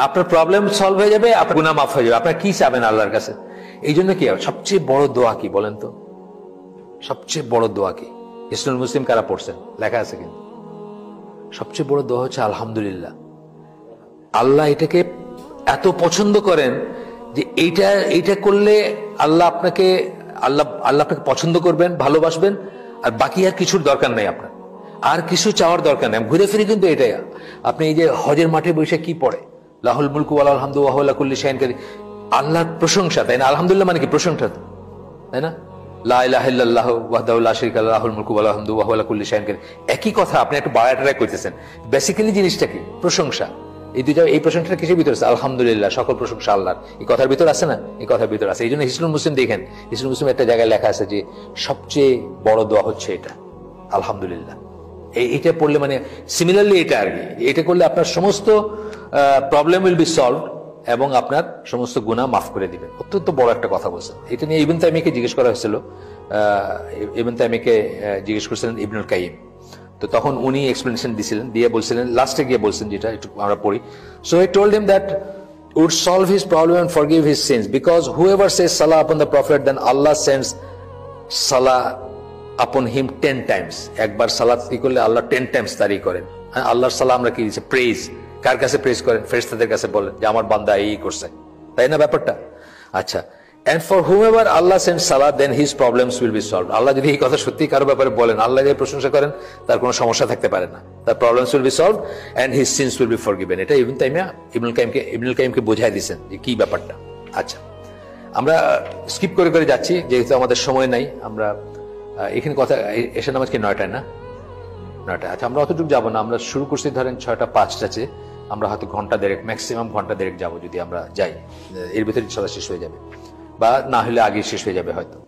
আপনার problem solve হয়ে যাবে, আপনার গুনাহ মাফ হয়ে যাবে। আপনার কি চাবেন আল্লাহর কাছে? এই জন্য কি সবচেয়ে বড় দোয়া কি বলেন তো? সবচেয়ে বড় দোয়া কি? হিসনুল মুসলিম কারা পড়ছেন? লেখা আছে কিন্তু। সবচেয়ে বড় দোয়া হচ্ছে আলহামদুলিল্লাহ। আল্লাহ এটাকে এত পছন্দ করেন যে এইটা করলে আল্লাহ আপনাকে পছন্দ করবেন, ভালোবাসবেন, আর বাকি আর কিছুর দরকার নাই। আপনার আর কিছু চাওয়ার দরকার নেই। ঘুরে ফিরে কিন্তু এটাই। আপনি এই যে হজের মাঠে বসে কি পড়ে, লাহুল মুলকু ওয়া লাহুল হামদু ওয়া হুয়া আলা কুল্লি শাইইন কাদির, আল্লাহর প্রশংসা, তাই না? আলহামদুলিল্লাহ মানে কি? প্রশংসা, তাই না? লা ইলাহা ইল্লাল্লাহু ওয়াহদাহু লা শারীকা লাহু লাহুল মুলকু ওয়া লাহুল হামদু ওয়া হুয়া আলা কুল্লি শাইইন কাদির। একই কথা, আপনি একটু বাড়ায় করতেছেন। বেসিক্যালি জিনিসটা কি? প্রশংসা। এই দুইটা, এই প্রশংসাটা কিসের ভিতরে আছে? আলহামদুলিল্লাহ, সকল প্রশংসা আল্লাহর। এই কথার ভিতর আছে না? এই কথার ভিতর আছে। এই জন্য হিসনুল মুসলিম দেখেন, হিসনুল মুসলিম একটা জায়গায় লেখা আছে যে সবচেয়ে বড় দোয়া হচ্ছে এটা, আলহামদুলিল্লাহ। এইটা পড়লে মানে সিমিলারলি এটা আর কি, এটা করলে আপনার সমস্ত প্রবলেম উইল বি সলভ এবং আপনার সমস্ত গুনাহ মাফ করে দিবেন। অত্যন্ত বড় একটা কথা বলছেন। এটা নিয়ে ইবনে তাইমিয়াকে জিজ্ঞেস করা হয়েছিল। ইবনে তাইমিয়াকে জিজ্ঞেস করেছিলেন ইবনুল কাইয়িম। তো তখন উনি এক্সপ্লেনেশন দিয়েছিলেন, দিয়ে বলছিলেন, লাস্টে গিয়ে বলছেন, যেটা একটু আমরা পড়ি। So he told him that would solve his problem and forgive his sins, because whoever says salah upon the prophet, then Allah sends salah upon him 10 times. একবার সালাত কি করলে আল্লাহ 10 টাইমস তারি করেন। হ্যাঁ, আল্লাহর সালাম আমরা কি দিচ্ছে? প্রেজ। কার কাছে প্রেজ করেন? ফেরেশতাদের কাছে বলেন যে আমার বান্দা এই করছে, তাই না ব্যাপারটা? আচ্ছা, and for whomever Allah sends salah, then his problems will be solved. আল্লাহ যদি এই কথা সত্যি কারো ব্যাপারে বলেন, আল্লাহ যদি প্রশংসা করেন, তার কোনো সমস্যা থাকতে পারে না। তার problems will be solved and his sins will be forgiven. এটা ইবনে তাইমিয়া ইবনুল কাইয়িমকে বোঝাই দিয়েছেন যে কি ব্যাপারটা। আচ্ছা, আমরা স্কিপ করে যাচ্ছি যেহেতু আমাদের সময় নাই। আমরা এখানে কথা এশার নামাজ কি 9টায় না? 9টায়। আচ্ছা, আমরা অতটুকু যাবো না। আমরা শুরু করছি ধরেন 6টা 5টাতে, আমরা হয়তো ঘন্টা দেড়েক, ম্যাক্সিমাম ঘন্টা দেড়েক যাবো যদি আমরা যাই। এর ভিতরে ইনশাআল্লাহ শেষ হয়ে যাবে, বা না হলে আগে শেষ হয়ে যাবে হয়তো।